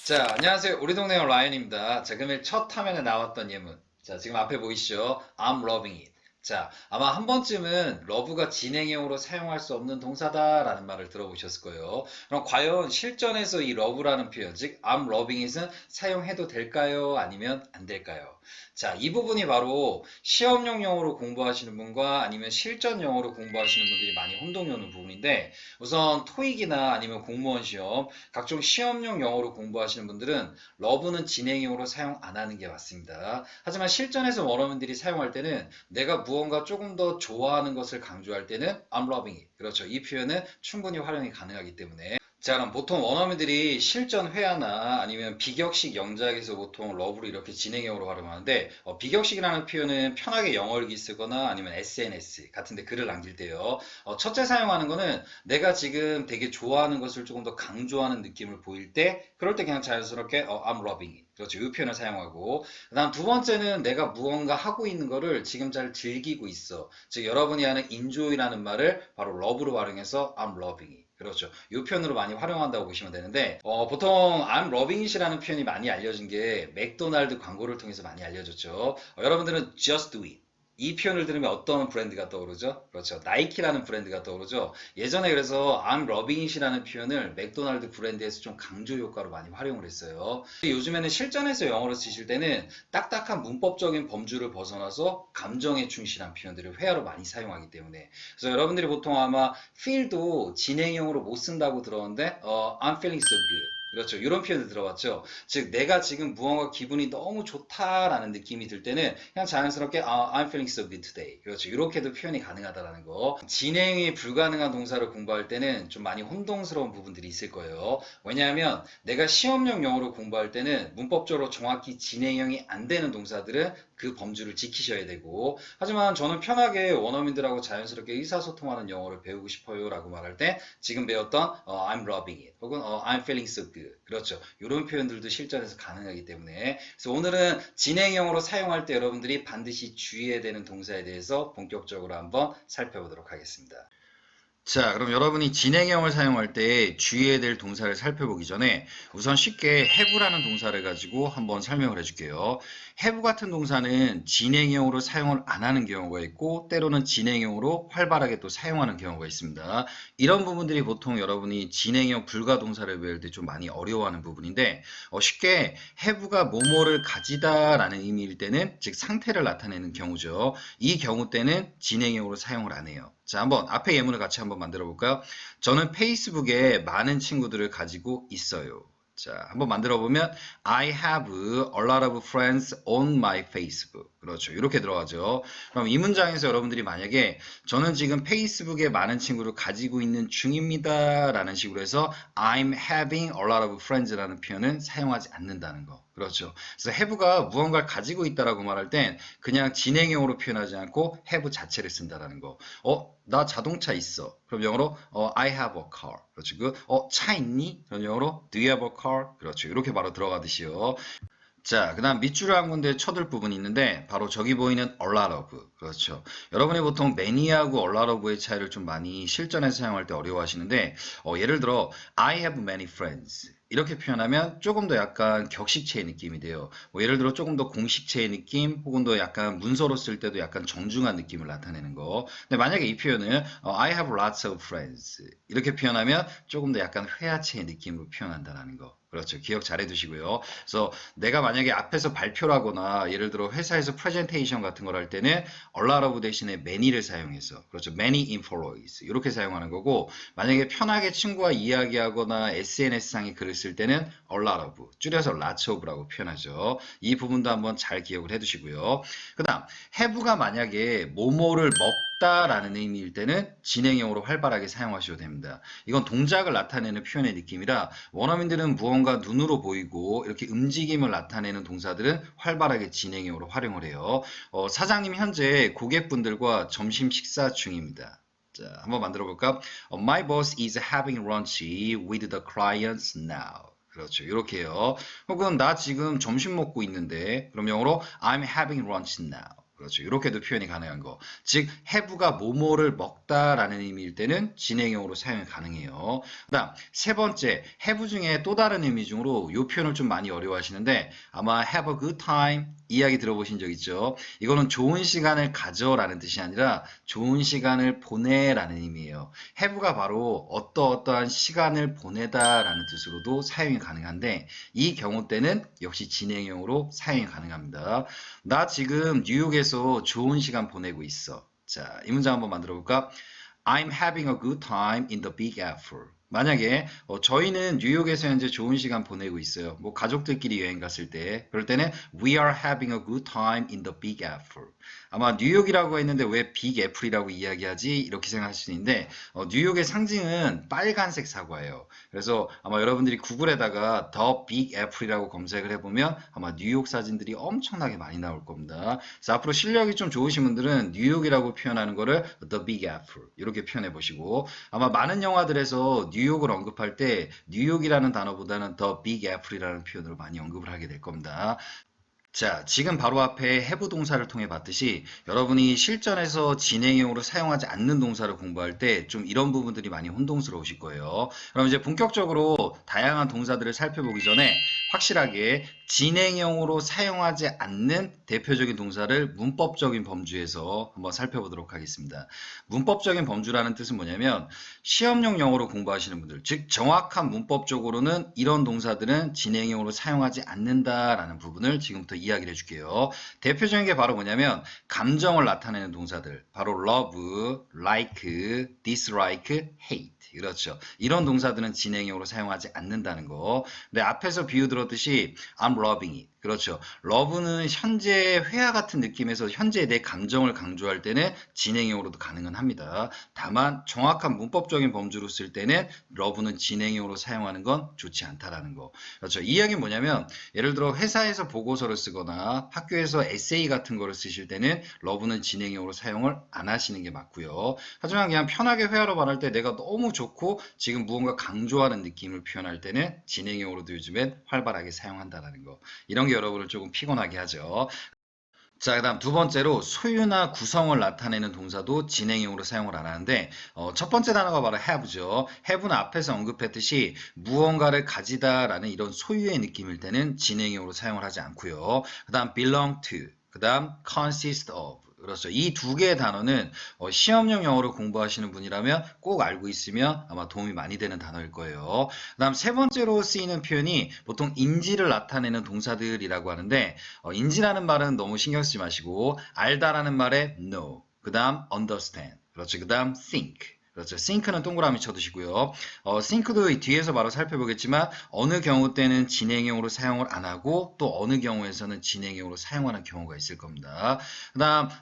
자, 안녕하세요. 우리 동네 라이언입니다. 자, 금일 첫 화면에 나왔던 예문. 자, 지금 앞에 보이시죠? I'm loving it. 자, 아마 한 번쯤은 러브가 진행형으로 사용할 수 없는 동사다라는 말을 들어보셨을 거예요. 그럼 과연 실전에서 이 러브라는 표현, 즉 I'm loving it은 사용해도 될까요? 아니면 안 될까요? 자, 이 부분이 바로 시험용 영어로 공부하시는 분과 아니면 실전 영어로 공부하시는 분들이 많이 혼동이 오는 부분인데, 우선 토익이나 아니면 공무원 시험, 각종 시험용 영어로 공부하시는 분들은 러브는 진행형으로 사용 안 하는 게 맞습니다. 하지만 실전에서 원어민들이 사용할 때는 내가 무언가 조금 더 좋아하는 것을 강조할 때는 I'm loving it. 그렇죠. 이 표현은 충분히 활용이 가능하기 때문에 자, 그럼 보통 원어민들이 실전 회화나 아니면 비격식 영작에서 보통 러브를 이렇게 진행형으로 활용하는데 비격식이라는 표현은 편하게 영어 일기 쓰거나 아니면 SNS 같은 데 글을 남길 때요. 첫째 사용하는 거는 내가 지금 되게 좋아하는 것을 조금 더 강조하는 느낌을 보일 때 그럴 때 그냥 자연스럽게 I'm loving it. 그렇죠. 이 표현을 사용하고 그다음 두 번째는 내가 무언가 하고 있는 거를 지금 잘 즐기고 있어. 즉 여러분이 하는 enjoy라는 말을 바로 love로 활용해서 I'm loving it. 그렇죠. 이 표현으로 많이 활용한다고 보시면 되는데 보통 I'm loving it이라는 표현이 많이 알려진 게 맥도날드 광고를 통해서 많이 알려졌죠. 여러분들은 just do it. 이 표현을 들으면 어떤 브랜드가 떠오르죠? 그렇죠. 나이키라는 브랜드가 떠오르죠. 예전에 그래서 I'm loving it이라는 표현을 맥도날드 브랜드에서 좀 강조 효과로 많이 활용을 했어요. 요즘에는 실전에서 영어로 쓰실 때는 딱딱한 문법적인 범주를 벗어나서 감정에 충실한 표현들을 회화로 많이 사용하기 때문에 그래서 여러분들이 보통 아마 feel도 진행형으로 못 쓴다고 들었는데 I'm feeling so good. 그렇죠. 이런 표현을 들어봤죠. 즉 내가 지금 무언가 기분이 너무 좋다라는 느낌이 들 때는 그냥 자연스럽게 I'm feeling so good today. 그렇죠. 이렇게도 표현이 가능하다라는 거. 진행이 불가능한 동사를 공부할 때는 좀 많이 혼동스러운 부분들이 있을 거예요. 왜냐하면 내가 시험용 영어로 공부할 때는 문법적으로 정확히 진행형이 안 되는 동사들은 그 범주를 지키셔야 되고 하지만 저는 편하게 원어민들하고 자연스럽게 의사소통하는 영어를 배우고 싶어요 라고 말할 때 지금 배웠던 I'm loving it 혹은 I'm feeling so good 그렇죠. 이런 표현들도 실전에서 가능하기 때문에 그래서 오늘은 진행형으로 사용할 때 여러분들이 반드시 주의해야 되는 동사에 대해서 본격적으로 한번 살펴보도록 하겠습니다. 자, 그럼 여러분이 진행형을 사용할 때 주의해야 될 동사를 살펴보기 전에 우선 쉽게 have라는 동사를 가지고 한번 설명을 해줄게요. have 같은 동사는 진행형으로 사용을 안 하는 경우가 있고 때로는 진행형으로 활발하게 또 사용하는 경우가 있습니다. 이런 부분들이 보통 여러분이 진행형 불가 동사를 배울 때 좀 많이 어려워하는 부분인데 쉽게 have가 뭐뭐를 가지다라는 의미일 때는 즉 상태를 나타내는 경우죠. 이 경우 때는 진행형으로 사용을 안 해요. 자, 한번 앞에 예문을 같이 한번 만들어 볼까요? 저는 페이스북에 많은 친구들을 가지고 있어요. 자, 한번 만들어 보면 I have a lot of friends on my Facebook. 그렇죠. 이렇게 들어가죠. 그럼 이 문장에서 여러분들이 만약에 저는 지금 페이스북에 많은 친구를 가지고 있는 중입니다. 라는 식으로 해서 I'm having a lot of friends라는 표현은 사용하지 않는다는 거. 그렇죠. 그래서 have가 무언가를 가지고 있다라고 말할 땐 그냥 진행형으로 표현하지 않고 have 자체를 쓴다라는 거. 나 자동차 있어. 그럼 영어로 I have a car. 그렇죠. 차 있니? 그럼 영어로 Do you have a car? 그렇죠. 이렇게 바로 들어가듯이요. 자, 그 다음 밑줄을 한 군데 쳐둘 부분이 있는데 바로 저기 보이는 a lot of. 그렇죠. 여러분이 보통 many하고 a lot of의 차이를 좀 많이 실전에서 사용할 때 어려워하시는데 예를 들어 I have many friends. 이렇게 표현하면 조금 더 약간 격식체의 느낌이 돼요. 예를 들어 조금 더 공식체의 느낌 혹은 더 약간 문서로 쓸 때도 약간 정중한 느낌을 나타내는 거. 근데 만약에 이 표현을 I have lots of friends 이렇게 표현하면 조금 더 약간 회화체의 느낌으로 표현한다는 거. 그렇죠. 기억 잘 해두시고요. 그래서 내가 만약에 앞에서 발표를 하거나 예를 들어 회사에서 프레젠테이션 같은 걸 할 때는 a lot of 대신에 many를 사용해서 그렇죠. many employees 이렇게 사용하는 거고 만약에 편하게 친구와 이야기하거나 SNS상에 글을 쓸 때는 a lot of 줄여서 lots of라고 표현하죠. 이 부분도 한번 잘 기억을 해두시고요. 그 다음 have가 만약에 뭐뭐를 먹다라는 의미일 때는 진행형으로 활발하게 사용하셔도 됩니다. 이건 동작을 나타내는 표현의 느낌이라 원어민들은 무언가 눈으로 보이고 이렇게 움직임을 나타내는 동사들은 활발하게 진행형으로 활용을 해요. 사장님 현재 고객분들과 점심 식사 중입니다. 자, 한번 만들어 볼까? My boss is having lunch with the clients now. 그렇죠. 이렇게요. 혹은 나 지금 점심 먹고 있는데 그럼 영어로 I'm having lunch now. 그렇죠. 이렇게도 표현이 가능한 거. 즉, have가 뭐뭐를 먹다라는 의미일 때는 진행형으로 사용이 가능해요. 그다음 세 번째, have 중에 또 다른 의미 중으로 이 표현을 좀 많이 어려워하시는데 아마 have a good time 이야기 들어보신 적 있죠? 이거는 좋은 시간을 가져라는 뜻이 아니라 좋은 시간을 보내라는 의미예요. have가 바로 어떠어떠한 시간을 보내다라는 뜻으로도 사용이 가능한데 이 경우 때는 역시 진행형으로 사용이 가능합니다. 나 지금 뉴욕에서 좋은 시간 보내고 있어. 자, 이 문장 한번 만들어 볼까? I'm having a good time in the Big Apple. 만약에 저희는 뉴욕에서 현재 좋은 시간 보내고 있어요. 뭐 가족들끼리 여행 갔을 때 그럴 때는 We are having a good time in the Big Apple. 아마 뉴욕이라고 했는데 왜 빅 애플이라고 이야기하지? 이렇게 생각할 수 있는데 뉴욕의 상징은 빨간색 사과예요. 그래서 아마 여러분들이 구글에다가 The Big Apple이라고 검색을 해보면 아마 뉴욕 사진들이 엄청나게 많이 나올 겁니다. 그래서 앞으로 실력이 좀 좋으신 분들은 뉴욕이라고 표현하는 거를 The Big Apple 이렇게 표현해 보시고 아마 많은 영화들에서 뉴욕을 언급할 때 뉴욕이라는 단어보다는 The Big Apple이라는 표현으로 많이 언급을 하게 될 겁니다. 자, 지금 바로 앞에 have 동사를 통해 봤듯이 여러분이 실전에서 진행형으로 사용하지 않는 동사를 공부할 때 좀 이런 부분들이 많이 혼동스러우실 거예요. 그럼 이제 본격적으로 다양한 동사들을 살펴보기 전에 확실하게 진행형으로 사용하지 않는 대표적인 동사를 문법적인 범주에서 한번 살펴보도록 하겠습니다. 문법적인 범주라는 뜻은 뭐냐면 시험용 영어로 공부하시는 분들, 즉 정확한 문법적으로는 이런 동사들은 진행형으로 사용하지 않는다라는 부분을 지금부터 이야기를 해줄게요. 대표적인 게 바로 뭐냐면 감정을 나타내는 동사들, 바로 love, like, dislike, hate. 그렇죠. 이런 동사들은 진행형으로 사용하지 않는다는 거. 근데 앞에서 비유 들었듯이 I'm loving it. 그렇죠. love는 현재 회화 같은 느낌에서 현재 내 감정을 강조할 때는 진행형으로도 가능은 합니다. 다만 정확한 문법적인 범주로 쓸 때는 love는 진행형으로 사용하는 건 좋지 않다라는 거. 그렇죠. 이 이야기는 뭐냐면 예를 들어 회사에서 보고서를 쓰거나 학교에서 에세이 같은 거를 쓰실 때는 love는 진행형으로 사용을 안 하시는 게 맞고요. 하지만 그냥 편하게 회화로 말할 때 내가 너무 좋고 지금 무언가 강조하는 느낌을 표현할 때는 진행형으로도 요즘엔 활발하게 사용한다라는 거. 이런 게 여러분을 조금 피곤하게 하죠. 자, 그 다음 두 번째로 소유나 구성을 나타내는 동사도 진행형으로 사용을 안 하는데 첫 번째 단어가 바로 have죠. have는 앞에서 언급했듯이 무언가를 가지다라는 이런 소유의 느낌일 때는 진행형으로 사용을 하지 않고요. 그 다음 belong to, 그 다음 consist of. 그렇죠. 이 두 개의 단어는 시험용 영어로 공부하시는 분이라면 꼭 알고 있으면 아마 도움이 많이 되는 단어일 거예요. 그 다음 세 번째로 쓰이는 표현이 보통 인지를 나타내는 동사들이라고 하는데 인지라는 말은 너무 신경 쓰지 마시고 알다라는 말에 know, 그 다음 understand, 그렇죠. 그 다음 think. 그렇죠. think는 동그라미 쳐두시고요. think도 뒤에서 바로 살펴보겠지만 어느 경우 때는 진행형으로 사용을 안 하고 또 어느 경우에서는 진행형으로 사용하는 경우가 있을 겁니다.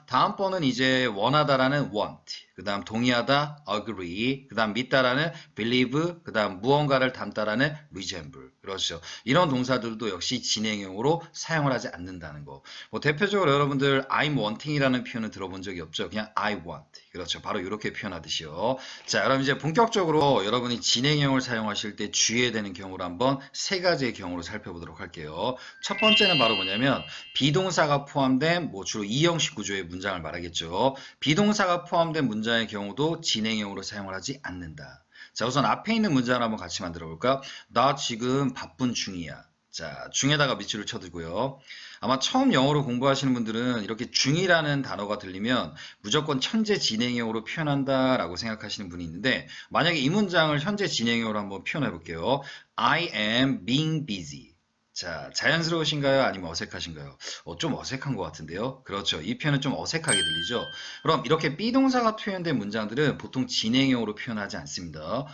다음번은 이제 원하다라는 want, 그 다음 동의하다 agree, 그 다음 믿다라는 believe, 그 다음 무언가를 닮다라는 resemble. 그렇죠. 이런 동사들도 역시 진행형으로 사용을 하지 않는다는 거. 뭐 대표적으로 여러분들 I'm wanting이라는 표현을 들어본 적이 없죠. 그냥 I want. 그렇죠. 바로 이렇게 표현하듯이요. 자, 그럼 이제 본격적으로 여러분이 진행형을 사용하실 때 주의해야 되는 경우를 한번 세 가지의 경우로 살펴보도록 할게요. 첫 번째는 바로 뭐냐면 비동사가 포함된 뭐 주로 이형식 구조의 문장을 말하겠죠. 비동사가 포함된 문장의 경우도 진행형으로 사용을 하지 않는다. 자, 우선 앞에 있는 문장을 한번 같이 만들어 볼까? 나 지금 바쁜 중이야. 자, 중에다가 밑줄을 쳐두고요. 아마 처음 영어로 공부하시는 분들은 이렇게 중이라는 단어가 들리면 무조건 현재 진행형으로 표현한다라고 생각하시는 분이 있는데 만약에 이 문장을 현재 진행형으로 한번 표현해 볼게요. I am being busy. 자, 자연스러우신가요? 아니면 어색하신가요? 좀 어색한 것 같은데요. 그렇죠. 이 표현은 좀 어색하게 들리죠. 그럼 이렇게 비동사가 표현된 문장들은 보통 진행형으로 표현하지 않습니다.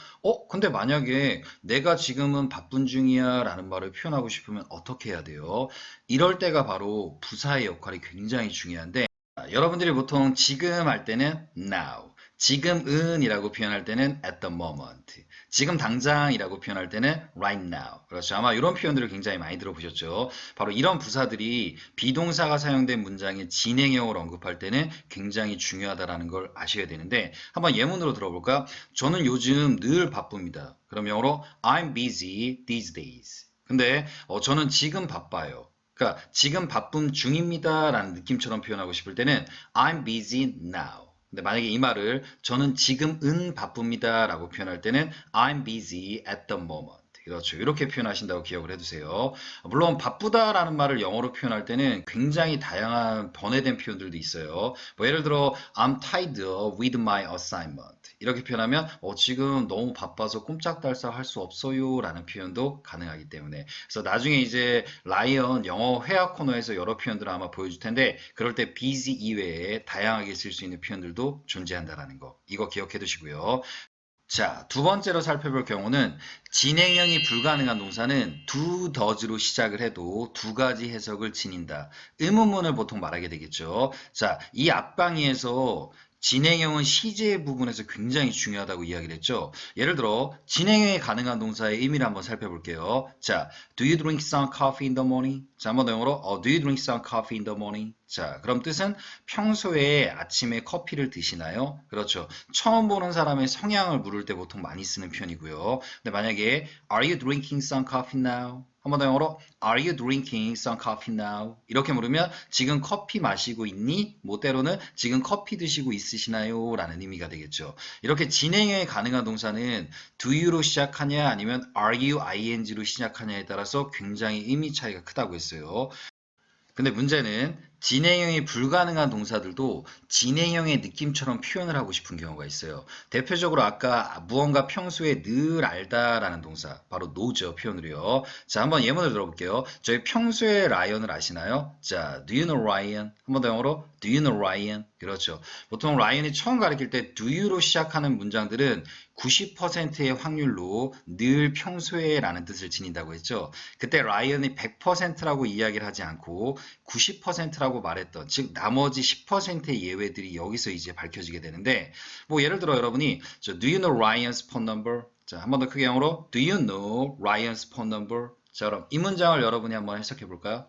근데 만약에 내가 지금은 바쁜 중이야 라는 말을 표현하고 싶으면 어떻게 해야 돼요? 이럴 때가 바로 부사의 역할이 굉장히 중요한데 여러분들이 보통 지금 할 때는 now, 지금은 이라고 표현할 때는 at the moment, 지금 당장이라고 표현할 때는 right now. 그렇죠. 아마 이런 표현들을 굉장히 많이 들어보셨죠. 바로 이런 부사들이 비동사가 사용된 문장의 진행형을 언급할 때는 굉장히 중요하다는 걸 아셔야 되는데 한번 예문으로 들어볼까? 저는 요즘 늘 바쁩니다. 그럼 영어로 I'm busy these days. 근데 저는 지금 바빠요. 그러니까 지금 바쁨 중입니다 라는 느낌처럼 표현하고 싶을 때는 I'm busy now. 근데 만약에 이 말을 저는 지금은 바쁩니다 라고 표현할 때는 I'm busy at the moment. 그렇죠. 이렇게 표현하신다고 기억을 해두세요. 물론 바쁘다라는 말을 영어로 표현할 때는 굉장히 다양한 번외된 표현들도 있어요. 뭐 예를 들어 I'm tied up with my assignment. 이렇게 표현하면 지금 너무 바빠서 꼼짝달싹 할 수 없어요 라는 표현도 가능하기 때문에 그래서 나중에 이제 라이언 영어 회화 코너에서 여러 표현들을 아마 보여줄 텐데 그럴 때 busy 이외에 다양하게 쓸 수 있는 표현들도 존재한다라는 거 이거 기억해 두시고요. 자, 두 번째로 살펴볼 경우는 진행형이 불가능한 동사는 do, does로 시작을 해도 두 가지 해석을 지닌다. 의문문을 보통 말하게 되겠죠. 자, 이 앞강의에서 진행형은 시제 부분에서 굉장히 중요하다고 이야기를 했죠. 예를 들어 진행형이 가능한 동사의 의미를 한번 살펴볼게요. 자, do you drink some coffee in the morning? 자, 한번 더 영어로 do you drink some coffee in the morning? 자, 그럼 뜻은 평소에 아침에 커피를 드시나요? 그렇죠. 처음 보는 사람의 성향을 물을 때 보통 많이 쓰는 표현이고요. 근데 만약에 Are you drinking some coffee now? 한 번 더 영어로 Are you drinking some coffee now? 이렇게 물으면 지금 커피 마시고 있니? 뭐 때로는 지금 커피 드시고 있으시나요? 라는 의미가 되겠죠. 이렇게 진행형이 가능한 동사는 do you로 시작하냐 아니면 are you ing로 시작하냐에 따라서 굉장히 의미 차이가 크다고 했어요. 근데 문제는 진행형이 불가능한 동사들도 진행형의 느낌처럼 표현을 하고 싶은 경우가 있어요. 대표적으로 아까 무언가 평소에 늘 알다라는 동사, 바로 know죠, 표현으로요. 자, 한번 예문을 들어볼게요. 저희 평소에 라이언을 아시나요? 자, do you know Ryan? 한 번 더 영어로 do you know Ryan? 그렇죠. 보통 라이언이 처음 가르칠 때 do you로 시작하는 문장들은 90%의 확률로 늘 평소에 라는 뜻을 지닌다고 했죠. 그때 라이언이 100%라고 이야기를 하지 않고 90%라고 말했던 즉 나머지 10%의 예외들이 여기서 이제 밝혀지게 되는데 뭐 예를 들어 여러분이 do you know Ryan's phone number? 자, 한 번 더 크게 영어로 do you know Ryan's phone number? 자, 그럼 이 문장을 여러분이 한번 해석해 볼까요?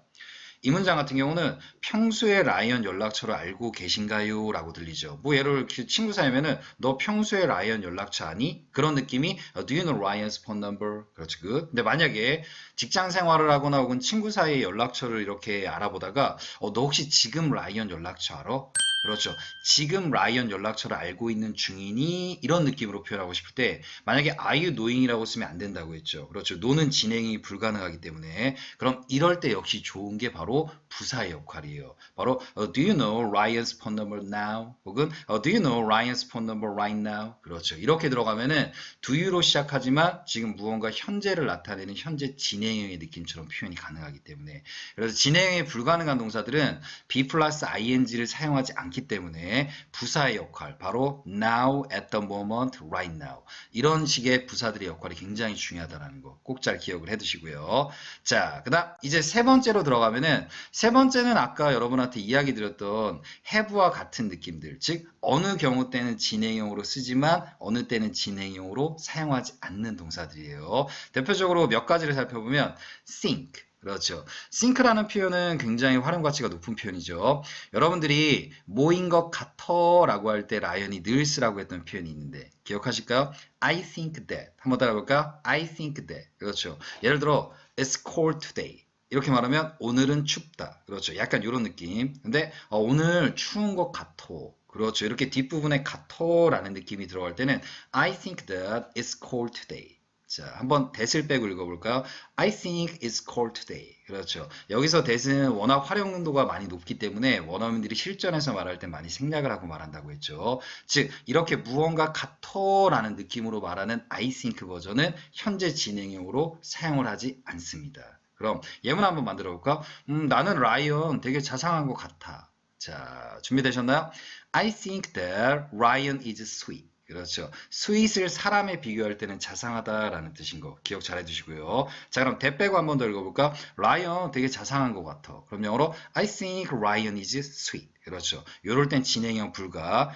이 문장 같은 경우는 평소에 라이언 연락처를 알고 계신가요? 라고 들리죠. 뭐 예를 들어 친구 사이면은 너 평소에 라이언 연락처 아니? 그런 느낌이 Do you know Ryan's phone number? 그렇죠. 근데 만약에 직장 생활을 하거나 혹은 친구 사이의 연락처를 이렇게 알아보다가 너 혹시 지금 라이언 연락처 알아? 그렇죠. 지금 라이언 연락처를 알고 있는 중이니? 이런 느낌으로 표현하고 싶을 때 만약에 are you knowing이라고 쓰면 안 된다고 했죠. 그렇죠. no는 진행이 불가능하기 때문에 그럼 이럴 때 역시 좋은 게 바로 부사의 역할이에요. 바로 do you know Ryan's phone number now? 혹은 do you know Ryan's phone number right now? 그렇죠. 이렇게 들어가면은 do you로 시작하지만 지금 무언가 현재를 나타내는 현재 진행형의 느낌처럼 표현이 가능하기 때문에 그래서 진행형이 불가능한 동사들은 be 플러스 ing를 사용하지 않기 때문에 부사의 역할 바로 now, at the moment, right now 이런 식의 부사들의 역할이 굉장히 중요하다는 거 꼭 잘 기억을 해두시고요. 자, 그다음 이제 세 번째로 들어가면은 세 번째는 아까 여러분한테 이야기 드렸던 have와 같은 느낌들 즉 어느 경우 때는 진행형으로 쓰지만 어느 때는 진행형으로 사용하지 않는 동사들이에요. 대표적으로 몇 가지를 살펴보면 think 그렇죠. think라는 표현은 굉장히 활용 가치가 높은 표현이죠. 여러분들이 뭐인 것 같아 라고 할 때 라이언이 늘 쓰라고 했던 표현이 있는데 기억하실까요? I think that 한번 따라해볼까요? I think that 그렇죠. 예를 들어 It's cold today 이렇게 말하면 오늘은 춥다 그렇죠. 약간 이런 느낌. 근데 오늘 추운 것 같아 그렇죠. 이렇게 뒷부분에 같아라는 느낌이 들어갈 때는 I think that it's cold today. 자, 한번 that을 빼고 읽어볼까요? I think it's cold today. 그렇죠. 여기서 that은 워낙 활용도가 많이 높기 때문에 원어민들이 실전에서 말할 때 많이 생략을 하고 말한다고 했죠. 즉, 이렇게 무언가 같아라는 느낌으로 말하는 I think 버전은 현재 진행형으로 사용을 하지 않습니다. 그럼 예문 한번 만들어 볼까? 나는 라이언 되게 자상한 것 같아. 자, 준비되셨나요? I think that Ryan is sweet. 그렇죠. sweet을 사람에 비교할 때는 자상하다라는 뜻인 거 기억 잘 해두시고요. 자, 그럼 대 빼고 한 번 더 읽어볼까? 라이언 되게 자상한 것 같아. 그럼 영어로 I think Ryan is sweet. 그렇죠. 요럴 땐 진행형 불가.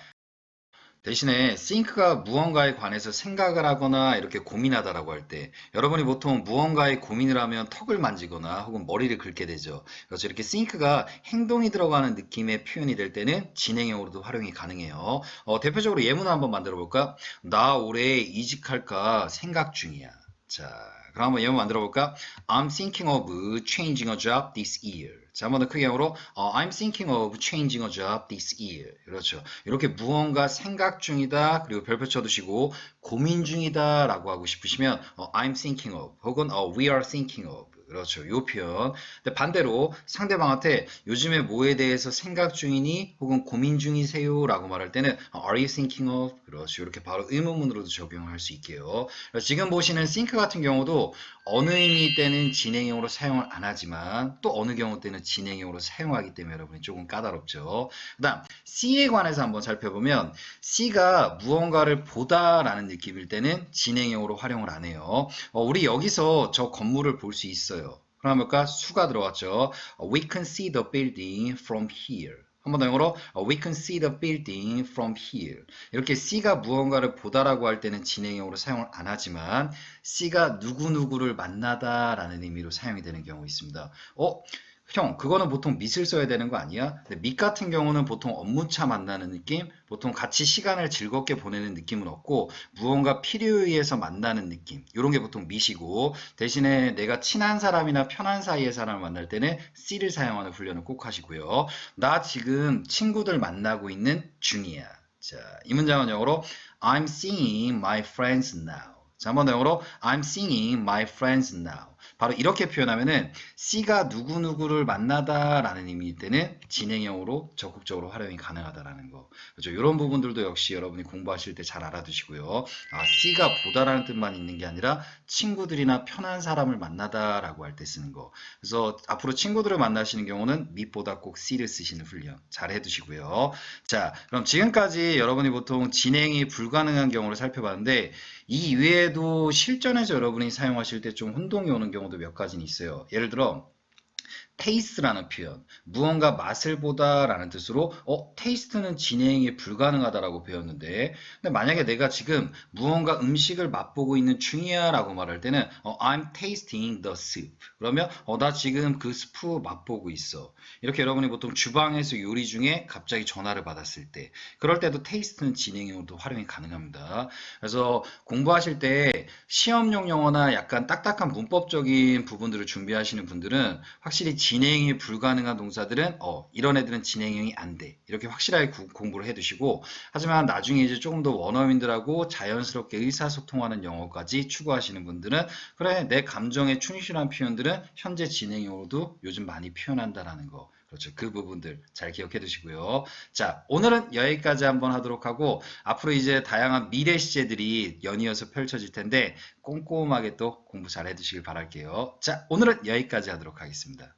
대신에 think가 무언가에 관해서 생각을 하거나 이렇게 고민하다라고 할 때 여러분이 보통 무언가에 고민을 하면 턱을 만지거나 혹은 머리를 긁게 되죠. 그래서 이렇게 think가 행동이 들어가는 느낌의 표현이 될 때는 진행형으로도 활용이 가능해요. 대표적으로 예문을 한번 만들어 볼까? 나 올해 이직할까 생각 중이야. 자, 그럼 한번 예문 만들어 볼까? I'm thinking of changing a job this year. 자, 한번 더 크게 영어로 I'm thinking of changing a job this year. 그렇죠. 이렇게 무언가 생각 중이다. 그리고 별표 쳐두시고 고민 중이다 라고 하고 싶으시면 I'm thinking of 혹은 we are thinking of. 그렇죠. 요 표현. 근데 반대로 상대방한테 요즘에 뭐에 대해서 생각 중이니 혹은 고민 중이세요 라고 말할 때는 Are you thinking of? 그렇죠. 이렇게 바로 의문문으로도 적용할 수 있게요. 지금 보시는 think 같은 경우도 어느 의미 때는 진행형으로 사용을 안 하지만 또 어느 경우 때는 진행형으로 사용하기 때문에 여러분이 조금 까다롭죠. 그 다음 C에 관해서 한번 살펴보면 C가 무언가를 보다라는 느낌일 때는 진행형으로 활용을 안 해요. 우리 여기서 저 건물을 볼 수 있어요. 그럼 볼까? 수가 들어왔죠. We can see the building from here. 한 번 더 영어로 We can see the building from here. 이렇게 C가 무언가를 보다라고 할 때는 진행형으로 사용을 안 하지만 C가 누구누구를 만나다 라는 의미로 사용이 되는 경우 있습니다. 형, 그거는 보통 밑을 써야 되는 거 아니야? 근데 밑 같은 경우는 보통 업무차 만나는 느낌, 보통 같이 시간을 즐겁게 보내는 느낌은 없고 무언가 필요에 의해서 만나는 느낌, 이런 게 보통 밑이고 대신에 내가 친한 사람이나 편한 사이의 사람을 만날 때는 C를 사용하는 훈련을 꼭 하시고요. 나 지금 친구들 만나고 있는 중이야. 자, 이 문장은 영어로 I'm seeing my friends now. 자, 한 번 더 영어로 I'm seeing my friends now. 바로 이렇게 표현하면은 C가 누구누구를 만나다 라는 의미일 때는 진행형으로 적극적으로 활용이 가능하다라는 거. 그렇죠. 이런 부분들도 역시 여러분이 공부하실 때 잘 알아두시고요. C가 보다라는 뜻만 있는 게 아니라 친구들이나 편한 사람을 만나다라고 할 때 쓰는 거. 그래서 앞으로 친구들을 만나시는 경우는 밑보다 꼭 C를 쓰시는 훈련 잘 해두시고요. 자, 그럼 지금까지 여러분이 보통 진행이 불가능한 경우를 살펴봤는데 이 이외에도 실전에서 여러분이 사용하실 때 좀 혼동이 오는 경우도 몇 가지는 있어요. 예를 들어 테이스트라는 표현, 무언가 맛을 보다라는 뜻으로 테이스트는 진행이 불가능하다라고 배웠는데 근데 만약에 내가 지금 무언가 음식을 맛보고 있는 중이야 라고 말할 때는 I'm tasting the soup. 그러면 나 지금 그 스프 맛보고 있어. 이렇게 여러분이 보통 주방에서 요리 중에 갑자기 전화를 받았을 때 그럴 때도 테이스트는 진행형으로도 활용이 가능합니다. 그래서 공부하실 때 시험용 용어나 약간 딱딱한 문법적인 부분들을 준비하시는 분들은 확실히 진행이 불가능한 동사들은 이런 애들은 진행형이 안 돼. 이렇게 확실하게 공부를 해두시고 하지만 나중에 이제 조금 더 원어민들하고 자연스럽게 의사소통하는 영어까지 추구하시는 분들은 그래 내 감정에 충실한 표현들은 현재 진행형으로도 요즘 많이 표현한다라는 거. 그렇죠. 그 부분들 잘 기억해 두시고요. 자, 오늘은 여기까지 한번 하도록 하고 앞으로 이제 다양한 미래 시제들이 연이어서 펼쳐질 텐데 꼼꼼하게 또 공부 잘 해두시길 바랄게요. 자, 오늘은 여기까지 하도록 하겠습니다.